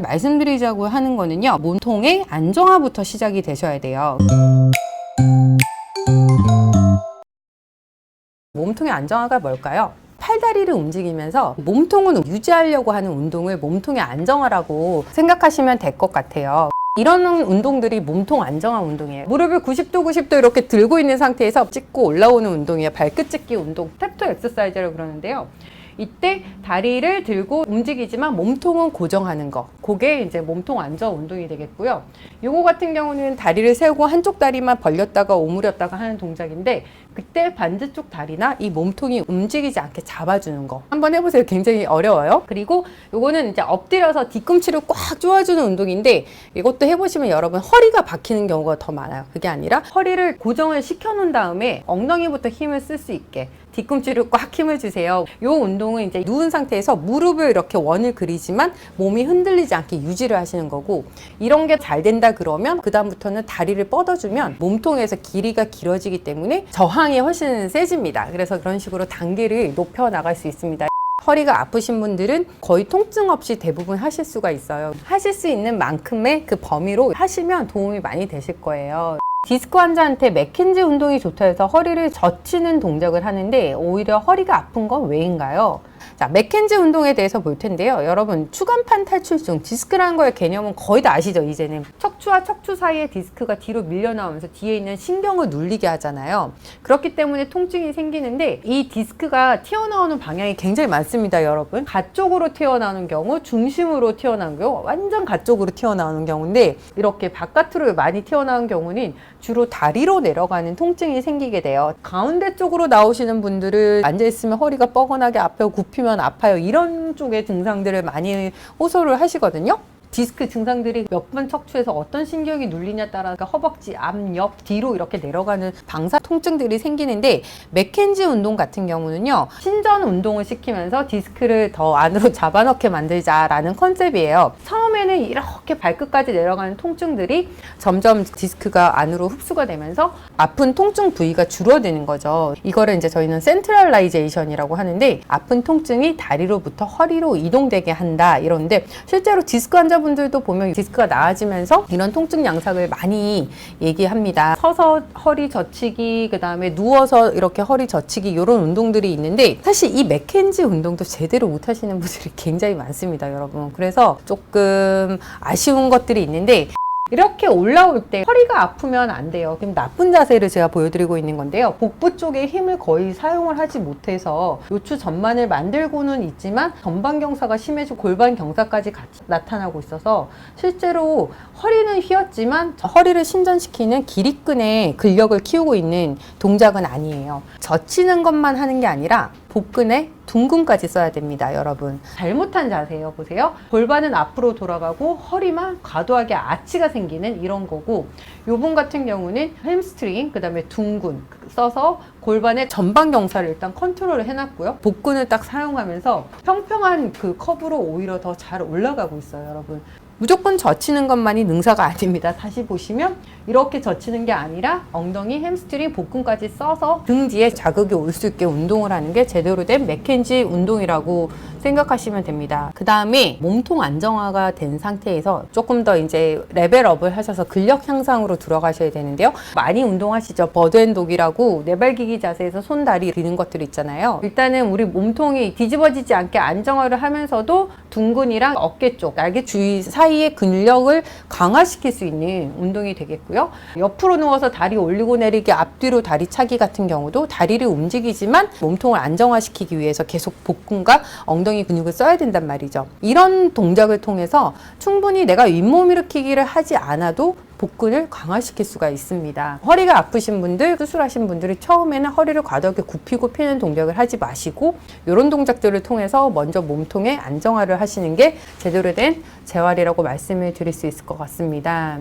말씀드리자고 하는 거는요, 몸통의 안정화부터 시작이 되셔야 돼요. 몸통의 안정화가 뭘까요? 팔다리를 움직이면서 몸통을 유지하려고 하는 운동을 몸통의 안정화라고 생각하시면 될 것 같아요. 이런 운동들이 몸통 안정화 운동이에요. 무릎을 90도 이렇게 들고 있는 상태에서 찍고 올라오는 운동이에요. 발끝 찍기 운동, 스텝토 엑서사이즈라고 그러는데요. 이때 다리를 들고 움직이지만 몸통은 고정하는 거, 그게 이제 몸통 안정화 운동이 되겠고요. 요거 같은 경우는 다리를 세우고 한쪽 다리만 벌렸다가 오므렸다가 하는 동작인데, 그때 반대쪽 다리나 이 몸통이 움직이지 않게 잡아주는 거 한번 해보세요. 굉장히 어려워요. 그리고 요거는 이제 엎드려서 뒤꿈치를 꽉 조아주는 운동인데, 이것도 해보시면 여러분 허리가 박히는 경우가 더 많아요. 그게 아니라 허리를 고정을 시켜 놓은 다음에 엉덩이부터 힘을 쓸 수 있게 뒤꿈치를 꽉 힘을 주세요. 이 운동은 이제 누운 상태에서 무릎을 이렇게 원을 그리지만 몸이 흔들리지 않게 유지를 하시는 거고, 이런 게 잘 된다 그러면 그 다음부터는 다리를 뻗어주면 몸통에서 길이가 길어지기 때문에 저항이 훨씬 세집니다. 그래서 그런 식으로 단계를 높여 나갈 수 있습니다. 허리가 아프신 분들은 거의 통증 없이 대부분 하실 수가 있어요. 하실 수 있는 만큼의 그 범위로 하시면 도움이 많이 되실 거예요. 디스크 환자한테 맥켄지 운동이 좋다 해서 허리를 젖히는 동작을 하는데, 오히려 허리가 아픈 건 왜인가요? 자, 맥켄지 운동에 대해서 볼 텐데요. 여러분, 추간판 탈출증, 디스크라는 거의 개념은 거의 다 아시죠, 이제는. 척추와 척추 사이에 디스크가 뒤로 밀려 나오면서 뒤에 있는 신경을 눌리게 하잖아요. 그렇기 때문에 통증이 생기는데, 이 디스크가 튀어나오는 방향이 굉장히 많습니다, 여러분. 가쪽으로 튀어나오는 경우, 중심으로 튀어나오는 경우, 완전 가쪽으로 튀어나오는 경우인데, 이렇게 바깥으로 많이 튀어나오는 경우는 주로 다리로 내려가는 통증이 생기게 돼요. 가운데 쪽으로 나오시는 분들은 앉아있으면 허리가 뻐근하게 아파요, 굽히면 아파요, 이런 쪽의 증상들을 많이 호소를 하시거든요. 디스크 증상들이 몇 번 척추에서 어떤 신경이 눌리냐에 따라 허벅지, 앞, 옆, 뒤로 이렇게 내려가는 방사 통증들이 생기는데, 맥켄지 운동 같은 경우는요, 신전 운동을 시키면서 디스크를 더 안으로 잡아넣게 만들자라는 컨셉이에요. 처음에는 이렇게 발끝까지 내려가는 통증들이 점점 디스크가 안으로 흡수가 되면서 아픈 통증 부위가 줄어드는 거죠. 이거를 이제 저희는 센트럴라이제이션이라고 하는데, 아픈 통증이 다리로부터 허리로 이동되게 한다, 이런데 실제로 디스크 환자분들도 보면 디스크가 나아지면서 이런 통증 양상을 많이 얘기합니다. 서서 허리 젖히기, 그 다음에 누워서 이렇게 허리 젖히기, 이런 운동들이 있는데, 사실 이 맥켄지 운동도 제대로 못 하시는 분들이 굉장히 많습니다, 여러분. 그래서 조금 아쉬운 것들이 있는데, 이렇게 올라올 때 허리가 아프면 안 돼요. 그럼 나쁜 자세를 제가 보여드리고 있는 건데요. 복부 쪽에 힘을 거의 사용을 하지 못해서 요추 전만을 만들고는 있지만 전방 경사가 심해지고 골반 경사까지 같이 나타나고 있어서, 실제로 허리는 휘었지만 허리를 신전시키는 기립근의 근력을 키우고 있는 동작은 아니에요. 젖히는 것만 하는 게 아니라 복근에 둔근까지 써야 됩니다, 여러분. 잘못한 자세예요. 보세요. 골반은 앞으로 돌아가고 허리만 과도하게 아치가 생기는 이런 거고, 요분 같은 경우는 햄스트링, 그 다음에 둔근 써서 골반의 전방 경사를 일단 컨트롤을 해놨고요. 복근을 딱 사용하면서 평평한 그 커브로 오히려 더 잘 올라가고 있어요, 여러분. 무조건 젖히는 것만이 능사가 아닙니다. 다시 보시면 이렇게 젖히는 게 아니라 엉덩이, 햄스트링, 복근까지 써서 등 뒤에 자극이 올 수 있게 운동을 하는 게 제대로 된 맥켄지 운동이라고 생각하시면 됩니다. 그 다음에 몸통 안정화가 된 상태에서 조금 더 이제 레벨업을 하셔서 근력 향상으로 들어가셔야 되는데요. 많이 운동하시죠? 버드앤독이라고 네발기기 자세에서 손, 다리 드는 것들 있잖아요. 일단은 우리 몸통이 뒤집어지지 않게 안정화를 하면서도 둔근이랑 어깨 쪽, 날개 주위 사이의 근력을 강화시킬 수 있는 운동이 되겠고요. 옆으로 누워서 다리 올리고 내리기, 앞뒤로 다리 차기 같은 경우도 다리를 움직이지만 몸통을 안정화시키기 위해서 계속 복근과 엉덩이 근육을 써야 된단 말이죠. 이런 동작을 통해서 충분히 내가 윗몸 일으키기를 하지 않아도 복근을 강화시킬 수가 있습니다. 허리가 아프신 분들, 수술하신 분들이 처음에는 허리를 과도하게 굽히고 펴는 동작을 하지 마시고, 이런 동작들을 통해서 먼저 몸통의 안정화를 하시는 게 제대로 된 재활이라고 말씀을 드릴 수 있을 것 같습니다.